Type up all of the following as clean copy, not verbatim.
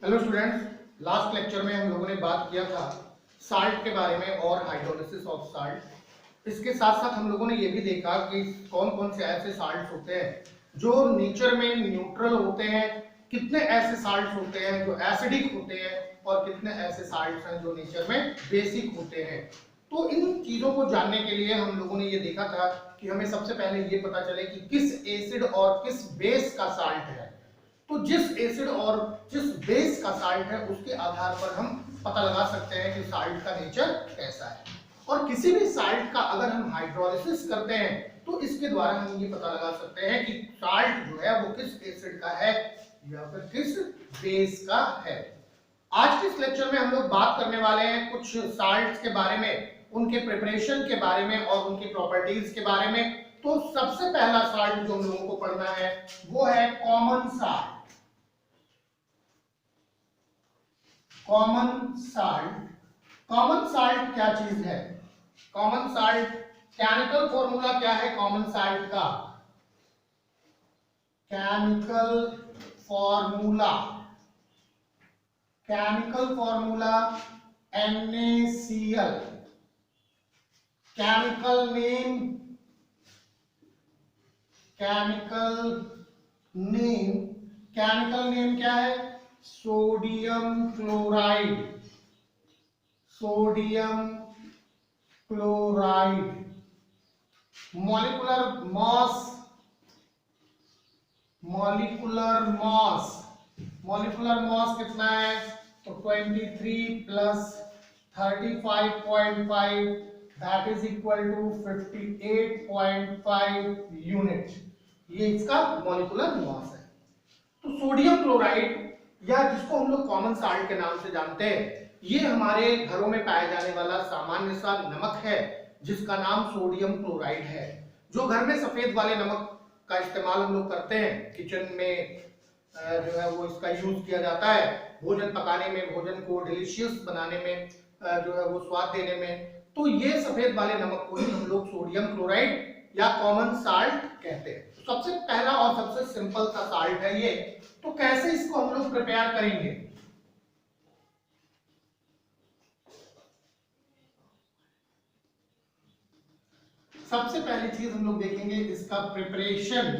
Hello students, last lecture में हम लोगों ने बात किया था साल्ट के बारे में और हाइड्रोलिसिस ऑफ साल्ट। इसके साथ साथ हम लोगों ने ये भी देखा कि कौन कौन से ऐसे साल्ट्स होते हैं जो नेचर में न्यूट्रल होते हैं, कितने ऐसे साल्ट्स होते हैं जो एसिडिक होते हैं और कितने ऐसे साल्ट्स हैं जो नेचर में बेसिक होते हैं। तो इन चीजों को जानने के लिए हम लोगों ने ये देखा था कि हमें सबसे पहले ये पता चले कि किस एसिड और किस बेस का साल्ट है। तो जिस एसिड और जिस बेस का साल्ट है उसके आधार पर हम पता लगा सकते हैं कि साल्ट का नेचर कैसा है। और किसी भी साल्ट का अगर हम हाइड्रोलिसिस करते हैं तो इसके द्वारा हम ये पता लगा सकते हैं कि साल्ट जो है वो किस एसिड का है या फिर किस बेस का है। आज के इस लेक्चर में हम लोग बात करने वाले हैं कुछ साल्ट्स के बारे में, उनके प्रिपरेशन के बारे में और उनकी प्रॉपर्टीज के बारे में। तो सबसे पहला साल्ट जो हम लोगों को पढ़ना है वो है common salt. Common salt, common salt क्या चीज है? कॉमन साल्ट केमिकल फॉर्मूला क्या है कॉमन साल्ट का? Chemical formula, chemical formula NaCl। Chemical name, chemical name, chemical name क्या है? Sodium chloride, sodium chloride. Molecular mass, molecular mass, molecular mass कितना है? तो 23 plus 35.5 that is equal to 58.5 unit. ये इसका मॉलिक्यूलर मॉस है। तो सोडियम क्लोराइड या जिसको हम लोग कॉमन साल्ट के नाम से जानते हैं, ये हमारे घरों में पाया जाने वाला सामान्य सा नमक है जिसका नाम सोडियम क्लोराइड है। जो घर में सफेद वाले नमक का इस्तेमाल हम लोग करते हैं, किचन में जो है वो इसका यूज किया जाता है भोजन पकाने में, भोजन को डिलीशियस बनाने में, जो है वो स्वाद देने में। तो ये सफेद वाले नमक को ही हम लोग सोडियम क्लोराइड या कॉमन साल्ट कहते हैं। तो सबसे पहला और सबसे सिंपल सा साल्ट है ये। तो कैसे इसको हम लोग प्रिपेयर करेंगे? सबसे पहली चीज हम लोग देखेंगे इसका प्रिपरेशन।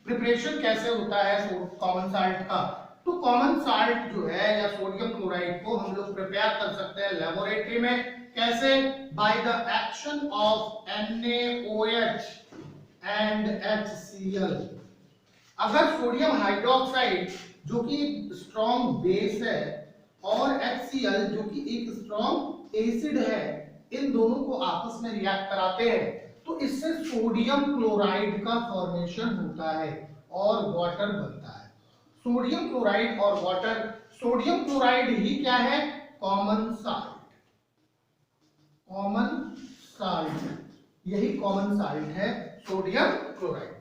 प्रिपरेशन कैसे होता है कॉमन साल्ट का? तो कॉमन साल्ट जो है या सोडियम क्लोराइड को हम लोग प्रिपेयर कर सकते हैं लेबोरेटरी में। कैसे? By the action of NaOH and HCl। अगर सोडियम हाइड्रोक्साइड जो कि स्ट्रॉन्ग बेस है और HCl जो कि एक स्ट्रॉन्ग एसिड है, इन दोनों को आपस में रिएक्ट कराते हैं तो इससे सोडियम क्लोराइड का फॉर्मेशन होता है और वाटर बनता है। सोडियम क्लोराइड और वाटर, सोडियम क्लोराइड ही क्या है? Common salt. कॉमन साल्ट, यही कॉमन साल्ट है सोडियम क्लोराइड।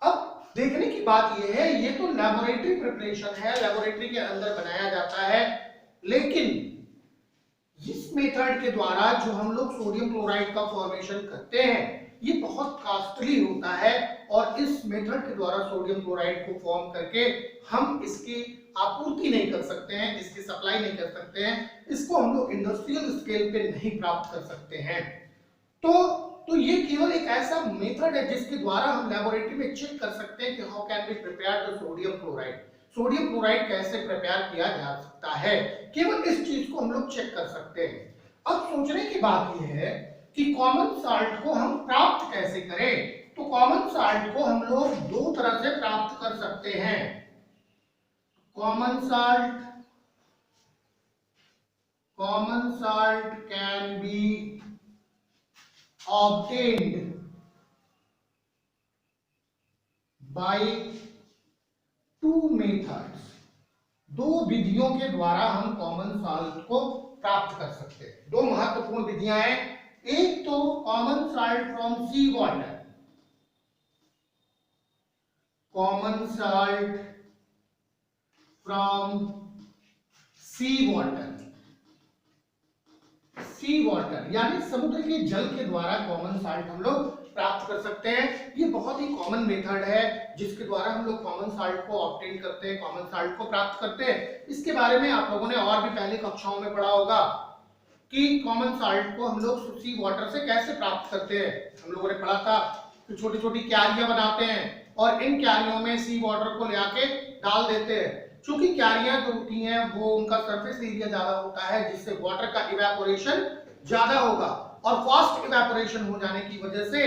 अब देखने की बात यह है, ये तो लैबोरेटरी प्रिपरेशन है, लैबोरेटरी के अंदर बनाया जाता है, लेकिन इस मेथड के द्वारा जो हम लोग सोडियम क्लोराइड का फॉर्मेशन करते हैं ये बहुत कॉस्टली होता है और इस मेथड के द्वारा सोडियम क्लोराइड को फॉर्म करके हम इसकी आपूर्ति नहीं कर सकते हैं, इसकी सप्लाई नहीं कर सकते हैं, इसको हम लोग इंडस्ट्रियल स्केल पे नहीं प्राप्त कर सकते हैं। तो ये केवल एक ऐसा मेथड है जिसके द्वारा हम लेबोरेटरी में चेक कर सकते हैं कि how can be prepare the sodium chloride. Sodium chloride कैसे प्रिपेयर किया जा सकता है, केवल इस चीज को हम लोग चेक कर सकते हैं। अब सोचने की बात यह है कि कॉमन साल्ट को हम प्राप्त कैसे करें? तो कॉमन साल्ट को हम लोग दो तरह से प्राप्त कर सकते हैं। Common salt can be obtained by two methods। दो विधियों के द्वारा हम कॉमन साल्ट को प्राप्त कर सकते हैं। दो महत्वपूर्ण विधियां हैं। एक तो common salt from sea water, common salt from sea water, sea water यानी समुद्र के जल के द्वारा कॉमन साल्ट हम लोग प्राप्त कर सकते हैं। ये बहुत ही कॉमन मेथड है जिसके द्वारा हम लोग कॉमन साल्ट को ऑब्टेन करते हैं, कॉमन साल्ट को प्राप्त करते हैं। इसके बारे में आप लोगों ने और भी पहले कक्षाओं में पढ़ा होगा कि कॉमन साल्ट को हम लोग सी वाटर से कैसे प्राप्त करते हैं। हम लोगों ने पढ़ा था कि छोटी छोटी क्यारियां बनाते हैं और इन क्यारियों में सी वाटर को ले आके डाल देते हैं। चूंकि क्यारियां जो होती हैं वो उनका सरफेस एरिया ज्यादा होता है जिससे वाटर का इवेपोरेशन ज्यादा होगा और फास्ट इवेपोरेशन हो जाने की वजह से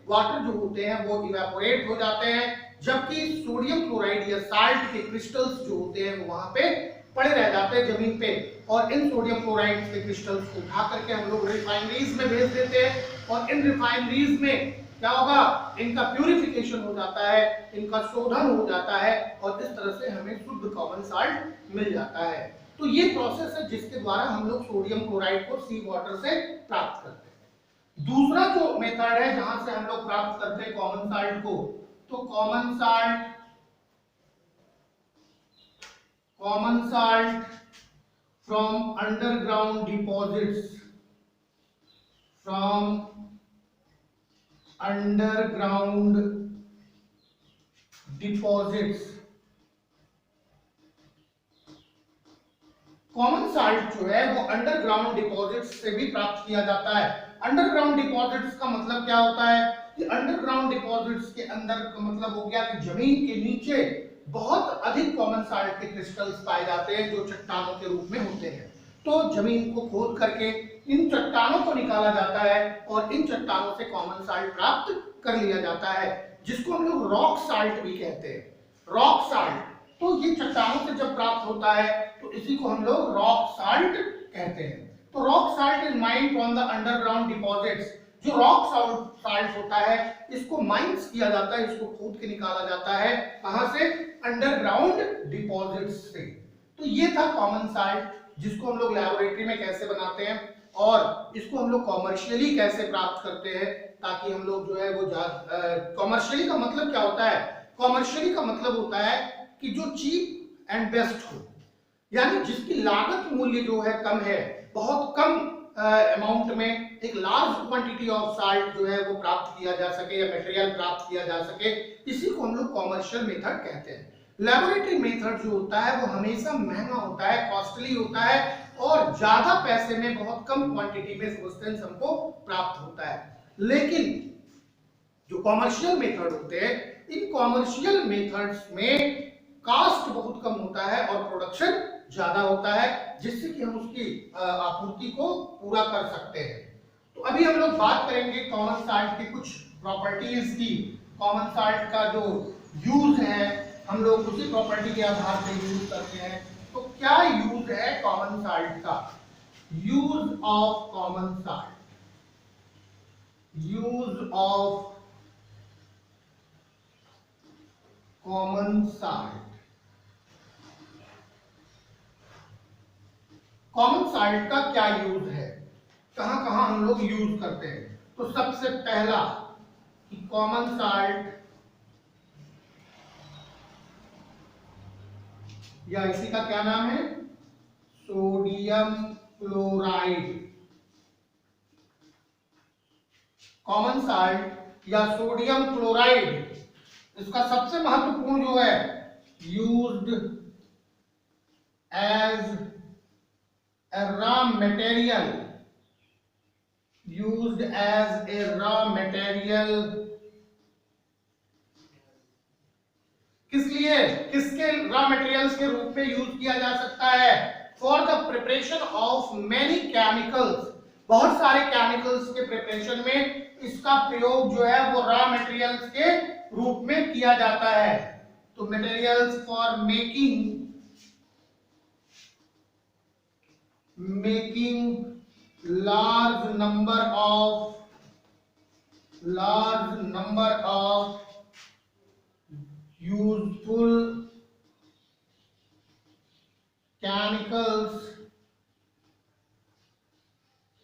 वाटर जो होते हैं वो इवेपोरेट हो जाते हैं, जबकि सोडियम क्लोराइड या साल्ट के क्रिस्टल्स जो होते हैं वो वहां पे पड़े रह जाते हैं जमीन पे। और इन सोडियम क्लोराइड के क्रिस्टल्स को उठा करके हम लोग रिफाइनरीज में भेज देते हैं और इन रिफाइनरीज में क्या होगा, इनका प्यूरिफिकेशन हो जाता है, इनका शोधन हो जाता है और इस तरह से हमें शुद्ध कॉमन साल्ट मिल जाता है। तो ये प्रोसेस है जिसके द्वारा हम लोग सोडियम क्लोराइड को सी वाटर से प्राप्त करते हैं। दूसरा जो मेथड है जहां से हम लोग प्राप्त करते हैं कॉमन साल्ट को, तो common salt from underground deposits, from underground deposits. Common salt जो है वो अंडरग्राउंड डिपॉजिट्स से भी प्राप्त किया जाता है। अंडरग्राउंड डिपॉजिट्स का मतलब क्या होता है कि अंडरग्राउंड डिपॉजिट्स के अंदर का मतलब हो गया कि जमीन के नीचे बहुत अधिक कॉमन साल्ट के क्रिस्टल्स पाए जाते हैं जो चट्टानों के रूप में होते हैं। तो जमीन को खोद करके इन चट्टानों को निकाला जाता है और इन चट्टानों से कॉमन साल्ट प्राप्त कर लिया जाता है, जिसको हम लोग रॉक साल्ट भी कहते हैं। रॉक साल्ट तो ये चट्टानों से जब प्राप्त होता है तो इसी को हम लोग रॉक साल्ट कहते हैं। तो rock salt is mind from the underground deposits. जो रॉक साल्ट होता है इसको माइंस किया जाता है, इसको खोद के निकाला जाता है, कहां से, अंडरग्राउंड डिपॉजिट्स से। तो ये था कॉमन साल्ट जिसको हम लोग लैबोरेटरी में कैसे बनाते हैं और इसको हम लोग कॉमर्शियली कैसे प्राप्त करते हैं, ताकि हम लोग जो है वो कॉमर्शियली का मतलब क्या होता है, कॉमर्शियली का मतलब होता है कि जो चीप एंड बेस्ट हो, यानी जिसकी लागत मूल्य जो है कम है, बहुत कम अमाउंट में एक लार्ज क्वांटिटी ऑफ साल्ट जो है वो प्राप्त किया जा सके या मटेरियल प्राप्त किया जा सके, इसी को हम लोग कॉमर्शियल मेथड कहते हैं। लैबोरेटरी मेथड जो होता है वो हमेशा महंगा होता है, कॉस्टली होता है और ज्यादा पैसे में बहुत कम क्वांटिटी में सब्सटेंस हमको प्राप्त होता है। लेकिन जो कॉमर्शियल मेथड होते हैं, इन कॉमर्शियल मेथड्स में कास्ट बहुत कम होता है और प्रोडक्शन ज्यादा होता है, जिससे कि हम उसकी आपूर्ति को पूरा कर सकते हैं। तो अभी हम लोग बात करेंगे कॉमन साल्ट की कुछ प्रॉपर्टीज की। कॉमन साल्ट का जो यूज है हम लोग उसी प्रॉपर्टी के आधार पर यूज करते हैं। तो क्या यूज है कॉमन साल्ट का? Use of common salt, use of common salt. Common salt का क्या यूज है, कहां कहां हम लोग यूज करते हैं? तो सबसे पहला कि कॉमन साल्ट या इसी का क्या नाम है, सोडियम क्लोराइड। कॉमन साल्ट या सोडियम क्लोराइड, इसका सबसे महत्वपूर्ण जो है, used as a raw material, used as a raw material। किस लिए, किसके रॉ मटेरियल्स के रूप में यूज किया जा सकता है? For the preparation of many chemicals, बहुत सारे केमिकल्स के प्रिपरेशन में इसका प्रयोग जो है वो रॉ मटेरियल्स के रूप में किया जाता है। तो materials for making large number of useful chemicals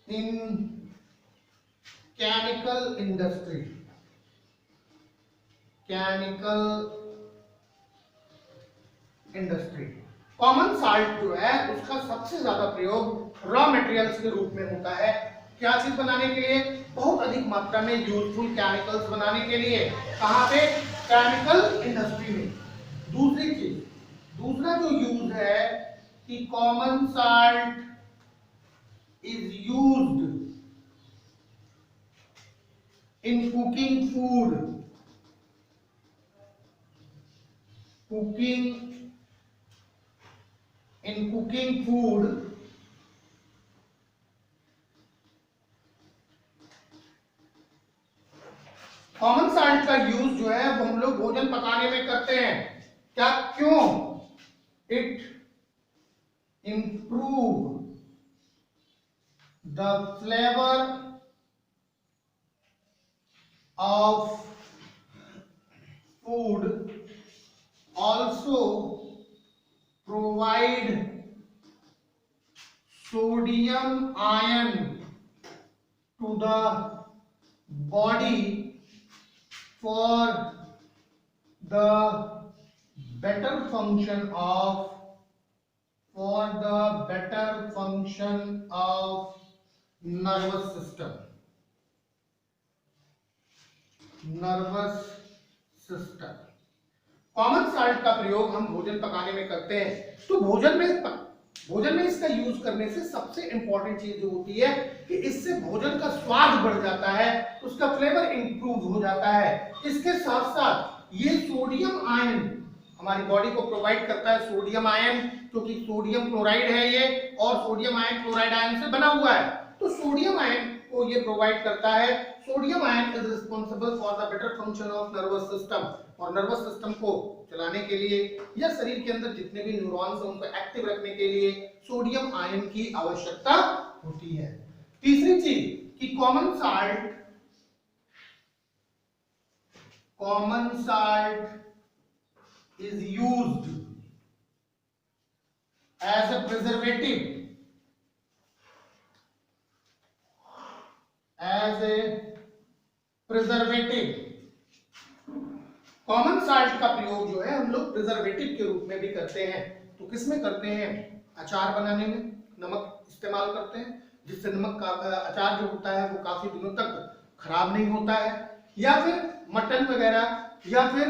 in chemical industry, common salt जो है उसका सबसे ज्यादा प्रयोग रॉ मटेरियल्स के रूप में होता है। क्या चीज बनाने के लिए? बहुत अधिक मात्रा में यूजफुल केमिकल्स बनाने के लिए। कहाँ पे? केमिकल इंडस्ट्री में। दूसरी चीज, दूसरा जो यूज है कि common salt is used in cooking food, in cooking food common salt का यूज जो है वो हम लोग भोजन पकाने में करते हैं। क्या? क्यों? It improve the flavor of food, also provide sodium ion to the body for the better function of nervous system। Common salt का प्रयोग हम भोजन पकाने में करते हैं। तो भोजन में इसका यूज करने से सबसे इंपॉर्टेंट चीज जो होती है कि इससे भोजन का स्वाद बढ़ जाता है, उसका फ्लेवर इंप्रूव हो जाता है। इसके साथ साथ ये सोडियम आयन हमारी बॉडी को प्रोवाइड करता है। सोडियम आयन, क्योंकि सोडियम क्लोराइड है ये, और सोडियम आयन क्लोराइड आयन से बना हुआ है, तो सोडियम आयन को ये प्रोवाइड करता है। Sodium ion is responsible for the better function of nervous system, और नर्वस सिस्टम को चलाने के लिए या शरीर के अंदर जितने भी न्यूरॉन्स हैं उनको एक्टिव रखने के लिए सोडियम आयन की आवश्यकता होती है। तीसरी चीज कि common salt is used as a preservative, common salt का प्रयोग जो है हम लोग प्रिजर्वेटिव के रूप में भी करते हैं। तो किसमें करते हैं? अचार बनाने में नमक इस्तेमाल करते हैं, जिससे नमक का अचार जो होता है वो काफी दिनों तक खराब नहीं होता है। या फिर मटन वगैरह या फिर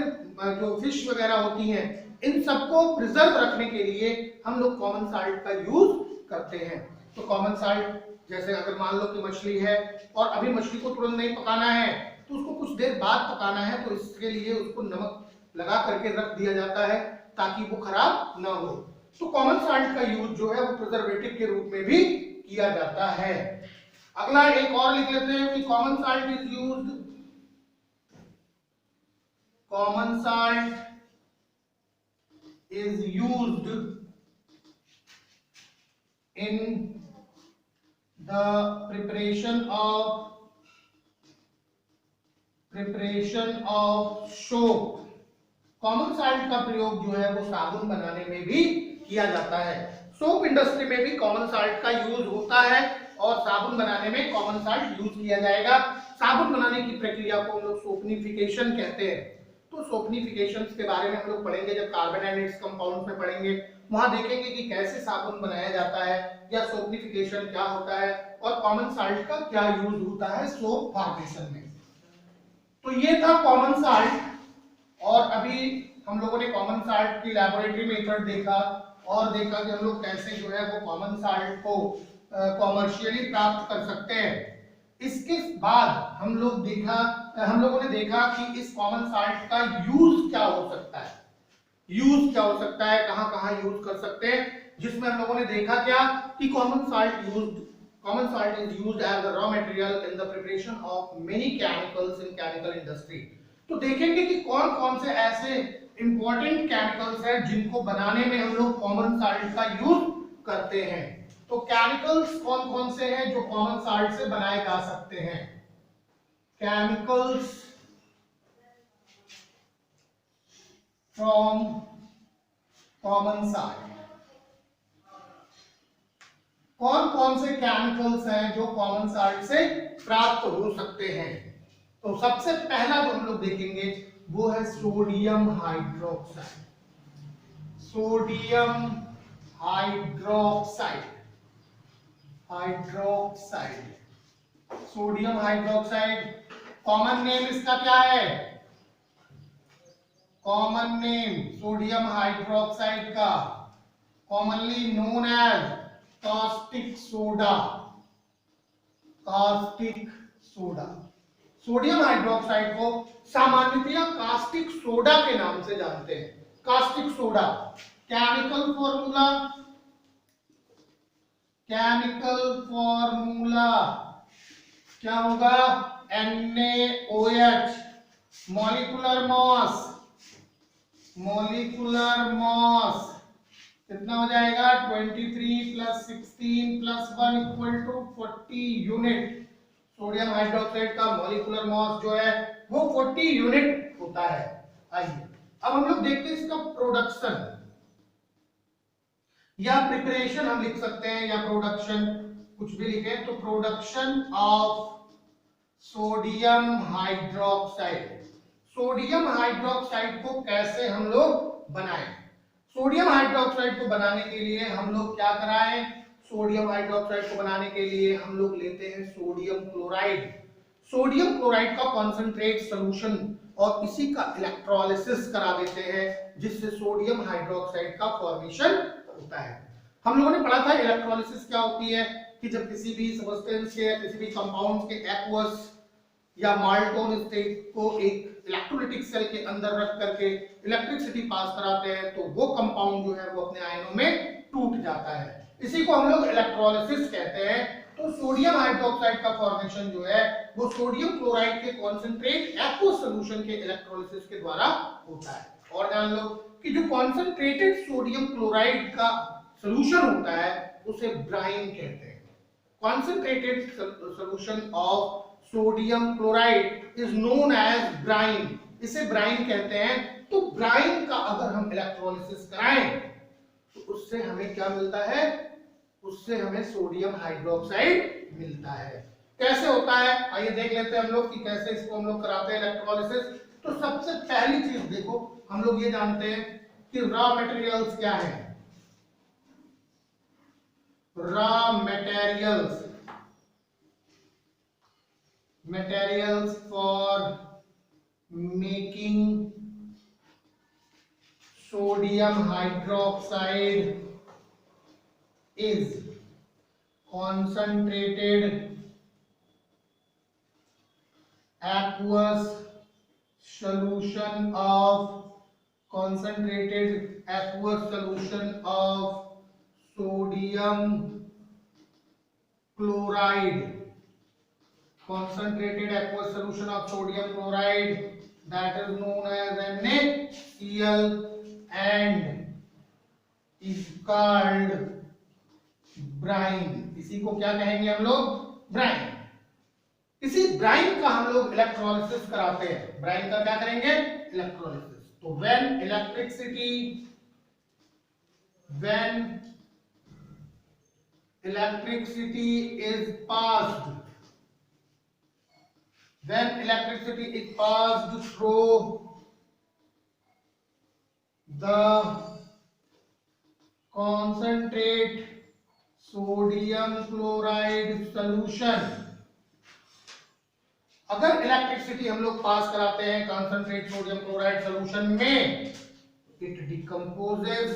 जो फिश वगैरह होती हैं, इन सबको प्रिजर्व रखने के लिए हम लोग कॉमन साल्ट का यूज करते हैं। तो कॉमन साल्ट, जैसे अगर मान लो कि मछली है और अभी मछली को तुरंत नहीं पकाना है, तो उसको कुछ देर बाद पकाना है, तो इसके लिए उसको नमक लगा करके रख दिया जाता है ताकि वो खराब ना हो। तो कॉमन साल्ट का यूज जो है वो प्रिजर्वेटिव के रूप में भी किया जाता है। अगला एक और लिख लेते हैं कि common salt is used in the preparation of soap। Common salt का प्रयोग जो है वो साबुन बनाने में भी किया जाता है। सोप इंडस्ट्री में भी कॉमन साल्ट का यूज होता है और साबुन बनाने में कॉमन साल्ट यूज किया जाएगा। साबुन बनाने की प्रक्रिया को हम लोग सोपनिफिकेशन कहते हैं। तो सोपनिफिकेशन के बारे में हम लोग पढ़ेंगे जब कार्बन एंड इट्स कंपाउंड्स में पढ़ेंगे, वहां देखेंगे कि कैसे साबुन बनाया जाता है या सोपनिफिकेशन क्या होता है और कॉमन साल्ट का क्या यूज होता है सोप फॉर्मेशन में। तो ये था कॉमन साल्ट। और अभी हम लोगों ने कॉमन साल्ट की लैबोरेटरी मेथड देखा और देखा कि हम लोग कैसे जो है वो कॉमन साल्ट को कॉमर्शियली प्राप्त कर सकते हैं। इसके बाद हम लोगों ने देखा कि इस कॉमन साल्ट का यूज क्या हो सकता है, कहां-कहां यूज कर सकते हैं, जिसमें हम लोगों ने देखा क्या कि common salt is used as a raw material in the preparation of many chemicals in chemical industry. तो देखेंगे कि कौन-कौन से ऐसे इंपॉर्टेंट केमिकल्स हैं जिनको बनाने में हम लोग कॉमन साल्ट का यूज करते हैं। तो केमिकल्स कौन-कौन से हैं जो कॉमन साल्ट से बनाए जा सकते हैं? Chemicals from common salt. कौन-कौन से केमिकल्स हैं जो कॉमन साल्ट से प्राप्त हो सकते हैं? तो सबसे पहला जो हम लोग देखेंगे वो है sodium hydroxide. Sodium hydroxide. Common name इसका क्या है? कॉमन नेम सोडियम हाइड्रोक्साइड का commonly known as caustic soda. Caustic soda, sodium hydroxide को सामान्यतया कास्टिक सोडा के नाम से जानते हैं। Caustic soda. Chemical formula, chemical formula क्या होगा? NaOH। Molecular mass, molecular mass कितना हो जाएगा? 23 + 16 + 1 = 40 यूनिट। सोडियम हाइड्रोक्साइड का मॉलिक्यूलर मॉस जो है वो 40 यूनिट होता है। आइए अब हम लोग देखते हैं इसका प्रोडक्शन या प्रिपरेशन हम लिख सकते हैं, या प्रोडक्शन कुछ भी लिखे तो production of sodium hydroxide. Sodium hydroxide को कैसे हम लोग बनाएं? सोडियम हाइड्रोक्साइड को बनाने के लिए हम लोग क्या कराएं? सोडियम हाइड्रोक्साइड को बनाने के लिए हम लोग लेते हैं सोडियम क्लोराइड। सोडियम क्लोराइड का कॉन्सेंट्रेट सॉल्यूशन और इसी का इलेक्ट्रोलिसिस करा देते हैं, जिससे सोडियम हाइड्रोक्साइड का फॉर्मेशन होता है। हम लोगों ने पढ़ा था इलेक्ट्रोलिसिस क्या होती है, कि जब किसी भी सब्सटेंस के या किसी भी कंपाउंड के एक्वस या माल्टोन स्टेट को एक इलेक्ट्रोलिटिक सेल के अंदर रख करके इलेक्ट्रिसिटी पास कराते हैं तो वो कंपाउंड जो है वो अपने आयनों में टूट जाता है। इसी को हम लोग इलेक्ट्रोलिसिस कहते हैं। तो सोडियम हाइड्रोक्साइड का फॉर्मेशन जो है वो सोडियम क्लोराइड के कॉन्सेंट्रेट एक्वस सॉल्यूशन के इलेक्ट्रोलिसिस के द्वारा होता है। और जान लो कि जो कॉन्सेंट्रेटेड सोडियम क्लोराइड का सॉल्यूशन होता है उसे ब्राइन कहते हैं। Concentrated solution of sodium chloride is known as brine, इसे ब्राइन कहते हैं। तो ब्राइन का अगर हम इलेक्ट्रोलिसिस कराएं तो उससे हमें क्या मिलता है? उससे हमें सोडियम हाइड्रोक्साइड मिलता है। कैसे होता है आइए देख लेते हैं हम लोग कि कैसे इसको हम लोग कराते हैं इलेक्ट्रोलिसिस। तो सबसे पहली चीज देखो, हम लोग ये जानते हैं कि रॉ मटेरियल्स क्या है। Raw materials, materials for making sodium hydroxide is concentrated aqueous solution of sodium chloride, concentrated aqueous solution of sodium chloride, that is known as NaCl and is called brine। इसी को क्या कहेंगे हम लोग? Bryan. इसी Bryan का हम लोग इलेक्ट्रोलिसिस कराते हैं। ब्राइन का क्या करेंगे? इलेक्ट्रोलिसिस। तो when electricity is passed, when electricity is passed through the concentrate sodium chloride solution, अगर इलेक्ट्रिसिटी हम लोग पास कराते हैं कॉन्सेंट्रेट सोडियम क्लोराइड सॉल्यूशन में, it decomposes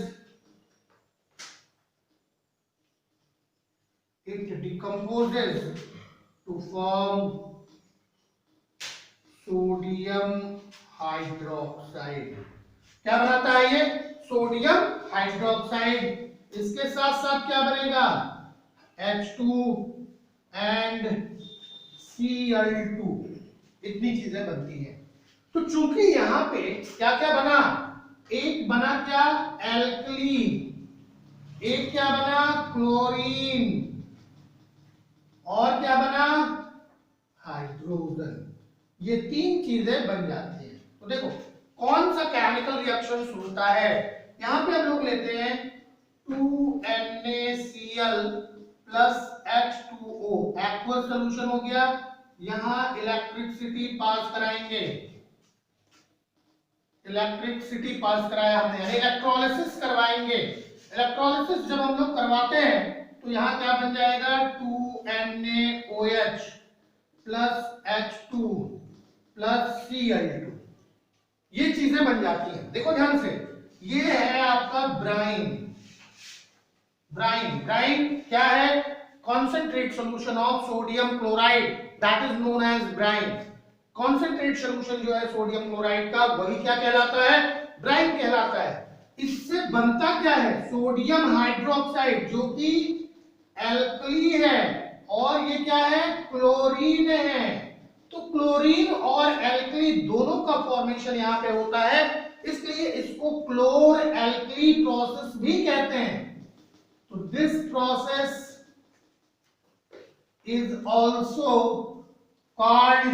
to form sodium hydroxide. क्या बनाता है ये? Sodium hydroxide. इसके साथ साथ क्या बनेगा? H2 एंड Cl2, इतनी चीजें बनती हैं। तो चूंकि यहां पे क्या क्या बना? एक बना क्या? एल्कली, एक क्या बना? क्लोरीन, और क्या बना? हाइड्रोजन। ये तीन चीजें बन जाती हैं। तो देखो कौन सा केमिकल रिएक्शन होता है। यहां पे हम लोग लेते हैं 2NaCl plus H2O, aqueous solution हो गया। यहां इलेक्ट्रिसिटी पास कराएंगे, इलेक्ट्रिसिटी पास कराया हमने, यानी इलेक्ट्रोलिसिस करवाएंगे। इलेक्ट्रोलिसिस जब हम लोग करवाते हैं तो यहां क्या बन जाएगा? 2NaOH plus H2 plus Cl2, ये चीजें बन जाती हैं। देखो ध्यान से, ये है आपका ब्राइन। ब्राइन ब्राइन क्या है? Concentrate solution of sodium chloride, that is known as brine. Concentrate solution जो है सोडियम क्लोराइड का, वही क्या कहलाता है? ब्राइन कहलाता है। इससे बनता क्या है? सोडियम हाइड्रोक्साइड, जो कि एल्कली है, और ये क्या है? क्लोरीन है। तो क्लोरीन और एल्कली दोनों का फॉर्मेशन यहां पे होता है, इसलिए इसको क्लोर एल्कली प्रोसेस भी कहते हैं। तो this process is also called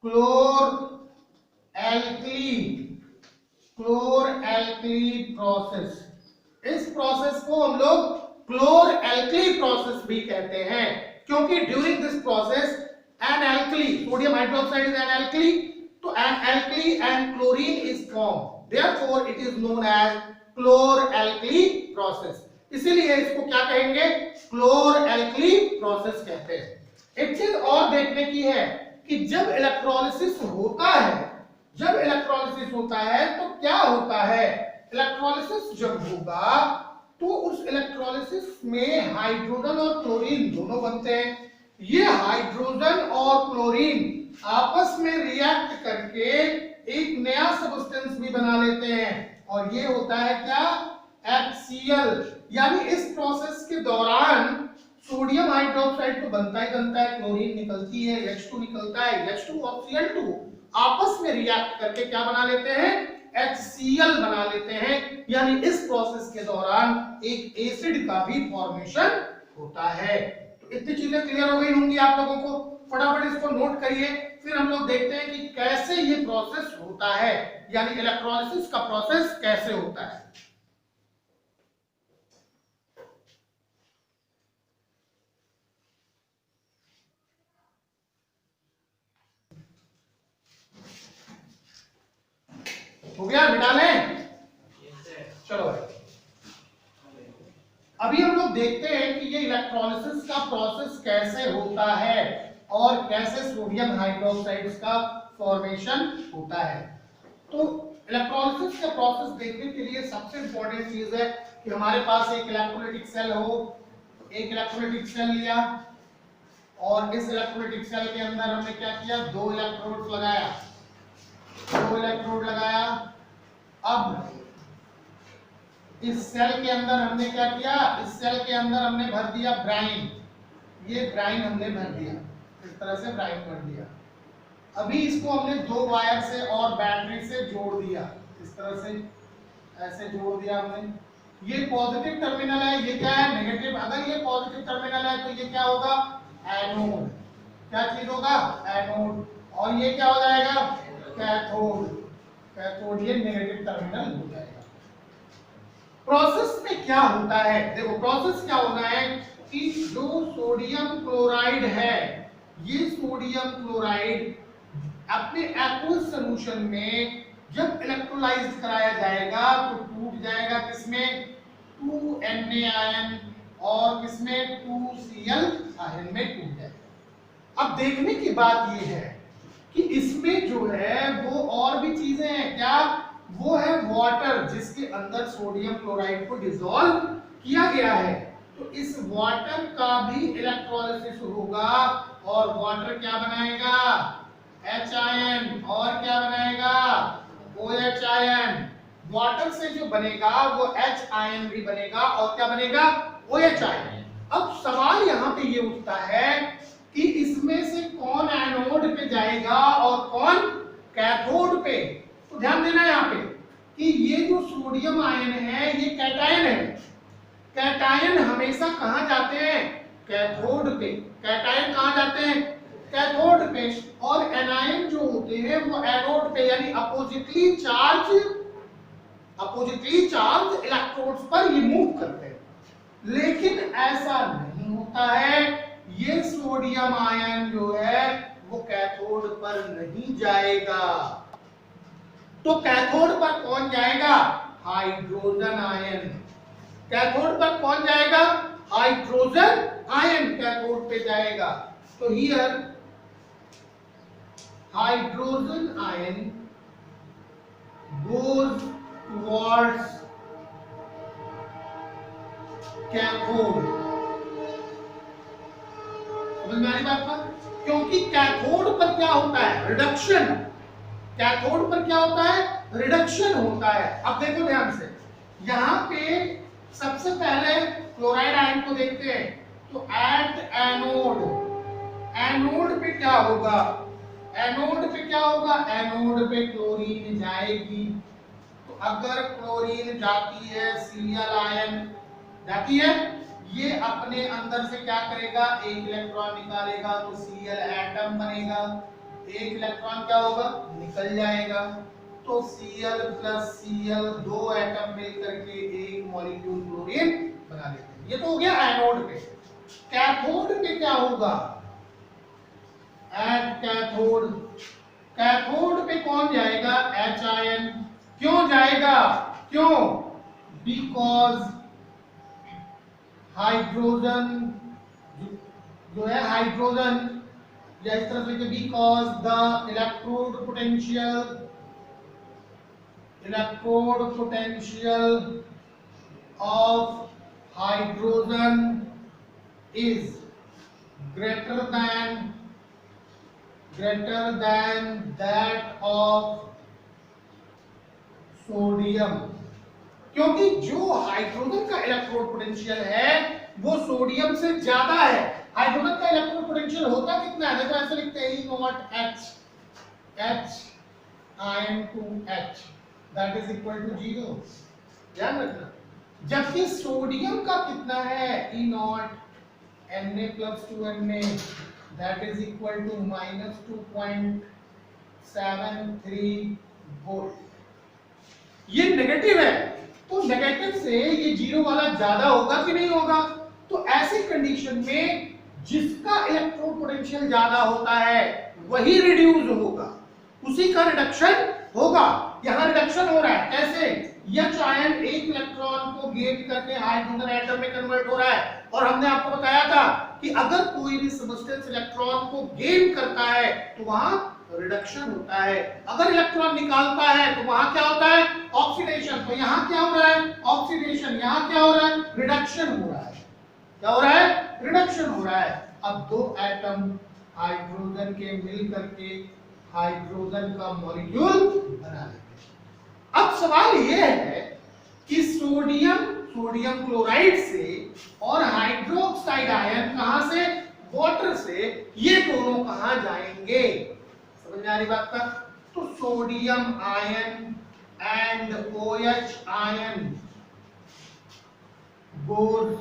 chlor alkali process. इस प्रोसेस को हम लोग क्लोर एल्कली प्रोसेस भी कहते हैं, क्योंकि during this process an alkali, sodium hydroxide is an alkali, तो an alkali and chlorine is form, therefore it is known as chlor alkali process. इसीलिए इसको क्या कहेंगे? क्लोर एल्कली प्रोसेस कहते हैं। एक चीज और देखने की है कि जब इलेक्ट्रोलिसिस होता है, तो क्या होता है? इलेक्ट्रोलिसिस जब होगा तो उस इलेक्ट्रोलिसिस में हाइड्रोजन और क्लोरीन दोनों बनते हैं। ये हाइड्रोजन और क्लोरीन आपस में रिएक्ट करके एक नया सब्सटेंस भी बना लेते हैं, और ये होता है क्या? HCl। यानी इस प्रोसेस के दौरान सोडियम हाइड्रोक्साइड तो बनता ही बनता है, क्लोरीन निकलती है, H2 निकलता है, H2 और Cl2 आपस में रिएक्ट करके क्या बना लेते हैं? HCl बना लेते हैं। यानी इस प्रोसेस के दौरान एक एसिड का भी फॉर्मेशन होता है। तो इतनी चीजें क्लियर हो गई होंगी आप लोगों को। फटाफट इसको नोट करिए, फिर हम लोग देखते हैं कि कैसे ये प्रोसेस होता है, यानी इलेक्ट्रोलिसिस का प्रोसेस कैसे होता है। हो गया? मिटा लें? चलो भाई, अभी हम लोग देखते हैं कि ये इलेक्ट्रोलिसिस का प्रोसेस कैसे होता है और कैसे सोडियम हाइड्रोक्साइड्स का फॉर्मेशन होता है। तो इलेक्ट्रोलिसिस का प्रोसेस देखने के लिए सबसे इंपॉर्टेंट चीज है कि हमारे पास एक इलेक्ट्रोलाइटिक सेल हो। एक इलेक्ट्रोलाइटिक सेल लिया, और इस इलेक्ट्रोलाइटिक सेल के अंदर हमने क्या किया? 2 इलेक्ट्रोड लगाया, 2 इलेक्ट्रोड लगाया। अब इस सेल के अंदर हमने क्या किया? इस सेल के अंदर हमने भर दिया ब्राइन। ये ब्राइन हमने भर दिया, इस तरह से ब्राइन भर दिया। अभी इसको हमने 2 वायर से और बैटरी से जोड़ दिया, इस तरह से ऐसे जोड़ दिया हमने। ये पॉजिटिव टर्मिनल है, ये क्या है? नेगेटिव। अगर ये पॉजिटिव टर्मिनल है तो ये क्या होगा? एनोड। क्या चीज होगा? एनोड। और ये क्या हो जाएगा? कैथोड। कैथोड ये नेगेटिव टर्मिनल हो जाएगा। प्रोसेस में क्या होता है? देखो प्रोसेस क्या होना है कि जो सोडियम क्लोराइड है, ये सोडियम क्लोराइड अपने एक्वस सॉल्यूशन में जब इलेक्ट्रोलाइज कराया जाएगा तो टूट जाएगा किसमें? 2Na आयन, और किसमें? 2Cl आयन में टूट जाएगा। अब देखने की बात ये है कि इसमें जो है वो और भी चीजें हैं। क्या? वो है वाटर, जिसके अंदर सोडियम क्लोराइड को डिसॉल्व किया गया है। तो इस वाटर का भी इलेक्ट्रोलिसिस होगा, और वाटर क्या बनाएगा? H ion. और क्या बनाएगा? OH ion. वाटर से जो बनेगा वो H आयन भी बनेगा, और क्या बनेगा? OH ion. अब सवाल यहाँ पे ये उठता है कि इसमें से कौन एनोड पे जाएगा और कौन कैथोड पे। तो ध्यान देना यहाँ पे कि ये जो सोडियम आयन है ये कैटायन है। कैटायन हमेशा कहाँ जाते हैं? कैथोड पे। कैटायन कहाँ जाते हैं? कैथोड पे। और एनायन जो होते हैं वो एनोड पे, यानी अपोजिटली चार्ज इलेक्ट्रोड्स पर ये मूव करते हैं। लेकिन ऐसा नहीं होता है। ये सोडियम आयन जो है वो कैथोड पर नहीं जाएगा। तो कैथोड पर कौन जाएगा? Hydrogen ion. कैथोड पर कौन जाएगा? हाइड्रोजन आयन कैथोड पे जाएगा। So here hydrogen ion goes towards cathode. समझ में आ रही बात पर? क्योंकि कैथोड पर क्या होता है? रिडक्शन। कैथोड पर क्या होता है? रिडक्शन होता है। अब देखो ध्यान से, यहां पे सबसे पहले क्लोराइड आयन को देखते हैं। तो एट एनोड, एनोड पे क्या होगा? एनोड पे क्या होगा? एनोड पे क्लोरीन जाएगी। तो अगर क्लोरीन जाती है, Cl आयन जाती है, ये अपने अंदर से क्या करेगा? एक इलेक्ट्रॉन निकालेगा, तो Cl एटम बनेगा। एक इलेक्ट्रॉन क्या होगा? निकल जाएगा। तो Cl प्लस Cl दो एटम मिलकर के एक मॉलिक्यूल क्लोरीन बना लेते हैं। ये तो हो गया एनोड पे। कैथोड पे क्या होगा? एट कैथोड, कैथोड पे कौन जाएगा? H ion. क्यों जाएगा? क्यों? बिकॉज हाइड्रोजन जो है, हाइड्रोजन या इस तरह से लिखे, because the electrode potential of hydrogen is greater than that of sodium. क्योंकि जो हाइड्रोजन का इलेक्ट्रोड पोटेंशियल है वो सोडियम से ज्यादा है। हाइड्रोजन का इलेक्ट्रोड पोटेंशियल होता कितना है? देखो ऐसे लिखते हैं, E not H ion to H that is equal to 0। ध्यान रखना। जबकि सोडियम का कितना है? E not Na plus 2Na that is equal to minus 2.73 volt. ये नेगेटिव है, तो नेगेटिव से ये जीरो वाला ज्यादा होगा कि नहीं होगा? तो ऐसी कंडीशन में जिसका इलेक्ट्रोड पोटेंशियल ज्यादा होता है वही रिड्यूस होगा, उसी का रिडक्शन होगा। यहां रिडक्शन हो रहा है कैसे? H आयन एक इलेक्ट्रॉन को गेन करके हाइड्रोजन एटम में कन्वर्ट हो रहा है। और हमने आपको बताया था कि अगर कोई भी सब्सटेंस इलेक्ट्रॉन को गेन करता है तो वहां रिडक्शन होता है, अगर इलेक्ट्रॉन निकालता है तो वहां क्या होता है? ऑक्सीडेशन। तो यहां क्या हो रहा है? ऑक्सीडेशन। यहां क्या हो रहा है? रिडक्शन हो रहा है। क्या हो रहा है? रिडक्शन हो रहा है। अब दो एटम हाइड्रोजन के मिल करके हाइड्रोजन का मॉलिक्यूल बना लेते हैं। अब सवाल यह है कि सोडियम क्लोराइड से और हाइड्रोक्साइड आयन कहां से? वाटर से। ये दोनों कहां जाएंगे? समझ में आ रही बात का? तो sodium ion and OH ion goes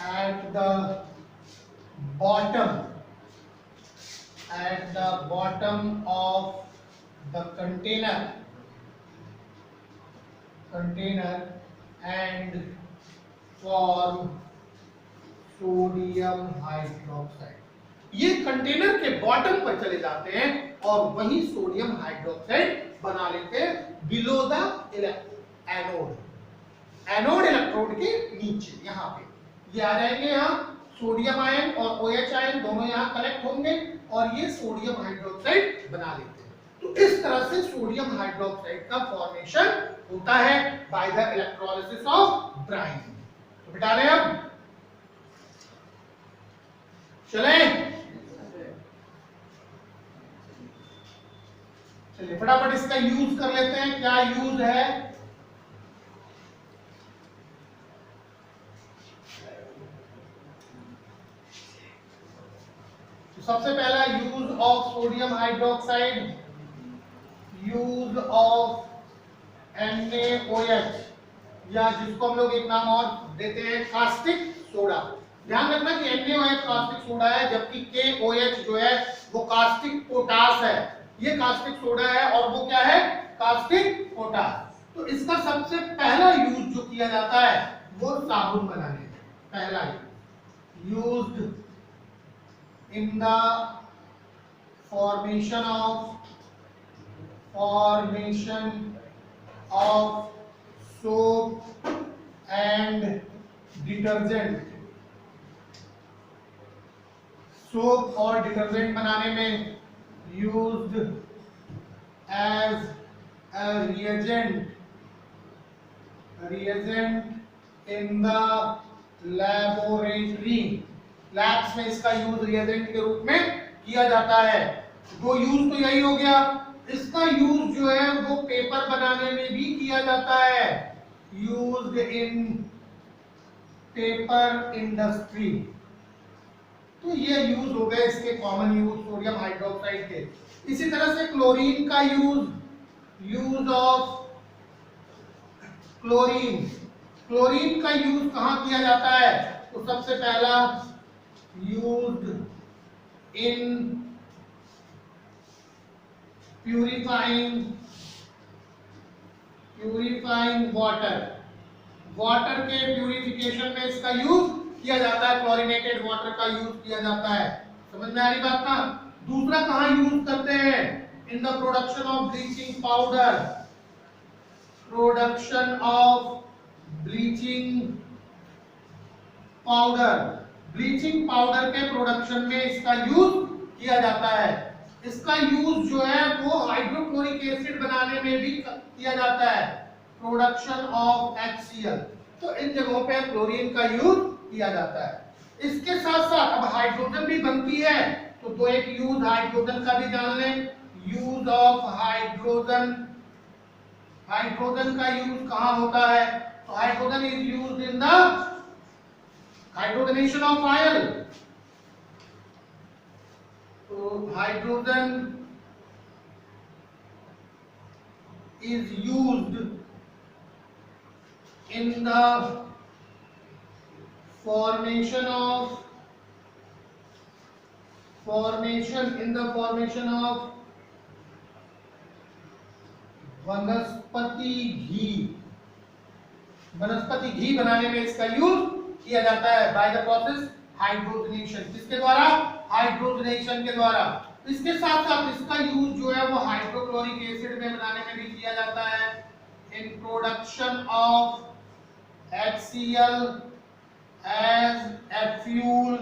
at the bottom of the container and form sodium hydroxide. ये कंटेनर के बॉटम पर चले जाते हैं और वही सोडियम हाइड्रोक्साइड बना लेते हैं बिलो द एनोड इलेक्ट्रोड के नीचे। यहां पे ये आ जाएंगे, यहाँ सोडियम आयन और OH आयन दोनों यहाँ कलेक्ट होंगे और ये सोडियम हाइड्रोक्साइड बना लेते हैं। तो इस तरह से सोडियम हाइड्रोक्साइड का फॉर्मेशन होता है by the electrolysis of Bryan. तो बिटा रहे अब चले, चलिए फटाफट इसका यूज कर लेते हैं। क्या यूज है? सबसे पहला use of sodium hydroxide, use of NaOH, या जिसको हम लोग एक नाम और देते हैं कास्टिक सोडा। ध्यान रखना कि NaOH कास्टिक सोडा है, जबकि KOH जो है वो कास्टिक पोटास है। ये कास्टिक सोडा है और वो क्या है? Caustic potash. तो इसका सबसे पहला यूज जो किया जाता है वो साबुन बनाने में। पहला used in the formation of soap and detergent soap और डिटर्जेंट बनाने में used as a reagent in the laboratory. Labs में इसका यूज रिएजेंट के रूप में किया जाता है। वो यूज तो यही हो गया। इसका यूज जो है वो पेपर बनाने में भी किया जाता है, यूज्ड इन पेपर इंडस्ट्री। तो ये यूज हो गए इसके कॉमन यूज सोडियम हाइड्रोक्साइड के। इसी तरह से क्लोरीन का यूज ऑफ क्लोरीन का यूज कहां किया जाता है? तो सबसे पहला यूज्ड इन प्यूरिफाइंग वाटर के प्यूरिफिकेशन में इसका यूज किया जाता है। क्लोरीनेटेड वाटर का यूज किया जाता है। समझ में आ रही बात ना? दूसरा कहां यूज करते हैं? In the production of bleaching powder. Bleaching powder के प्रोडक्शन में इसका यूज किया जाता है। इसका यूज जो है वो हाइड्रोक्लोरिक एसिड बनाने में भी किया जाता है, प्रोडक्शन ऑफ HCl। तो इन जगहों पे क्लोरीन का यूज किया जाता है। इसके साथ साथ अब हाइड्रोजन भी बनती है, तो एक यूज हाइड्रोजन का भी जान लें। यूज ऑफ हाइड्रोजन का यूज कहां होता है? तो hydrogen is used in the hydrogenation of oil. तो hydrogen is used in the formation of वनस्पति घी बनाने में इसका यूज किया जाता है बाय द प्रोसेस हाइड्रोजनेशन। किसके द्वारा? हाइड्रोजनेशन के द्वारा। इसके साथ साथ इसका यूज जो है वो हाइड्रोक्लोरिक एसिड में बनाने में भी किया जाता है, in production of HCl as a fuel.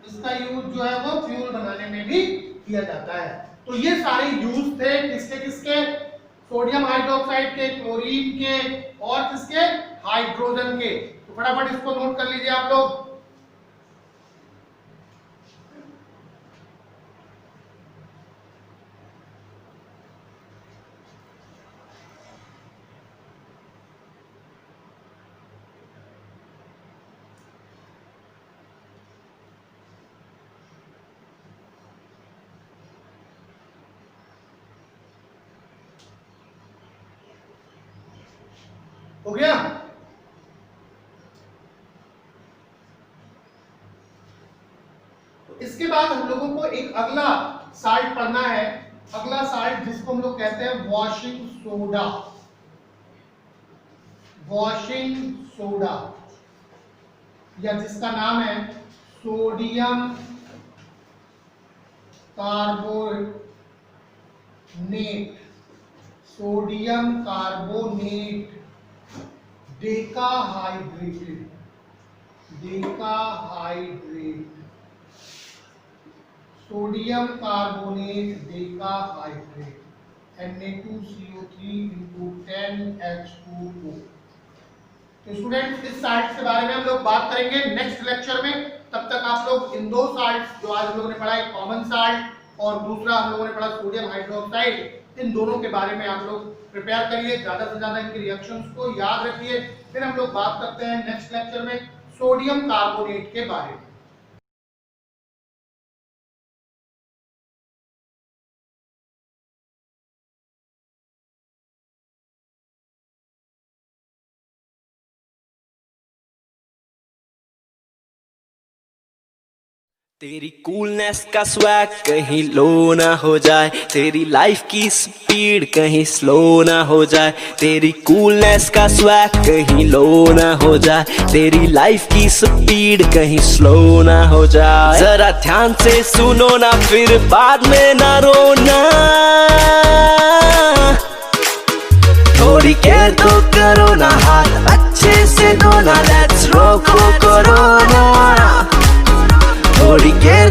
इसका यूज जो है वो फ्यूल बनाने में भी किया जाता है। तो ये सारे यूज थे किसके? सोडियम हाइड्रोक्साइड के, क्लोरीन के और किसके? हाइड्रोजन के। तो फटाफट इसको नोट कर लीजिए आप लोग। हो गया? तो इसके बाद हम लोगों को एक अगला साल्ट पढ़ना है। अगला साल्ट जिसको हम लोग कहते हैं वॉशिंग सोडा, या जिसका नाम है sodium carbonate decahydrate sodium carbonate decahydrate Na2CO3 into 10H2O। तो स्टूडेंट्स इस साल्ट के बारे में हम लोग बात करेंगे नेक्स्ट लेक्चर में। तब तक आप लोग इन दो साल्ट जो आज हम लोगों ने पढ़ा, एक कॉमन साल्ट और दूसरा हम लोगों ने पढ़ा सोडियम हाइड्रोक्साइड, इन दोनों के बारे में आप लोग प्रिपेयर करिए, ज्यादा से ज्यादा इनके रिएक्शंस को याद रखिए। फिर हम लोग बात करते हैं नेक्स्ट लेक्चर में सोडियम कार्बोनेट के बारे में। तेरी कूलनेस का स्वैग कहीं लो ना हो जाए, तेरी लाइफ की स्पीड कहीं स्लो ना हो जाए। तेरी कूलनेस का स्वैग कहीं लो ना हो जाए, तेरी लाइफ की स्पीड कहीं स्लो ना हो जाए। जरा ध्यान से सुनो ना, फिर बाद में ना रोना। थोड़ी केयर तो करो ना, हाथ अच्छे से धोना। लेट्स रोको कोरोना, थोड़ी केयर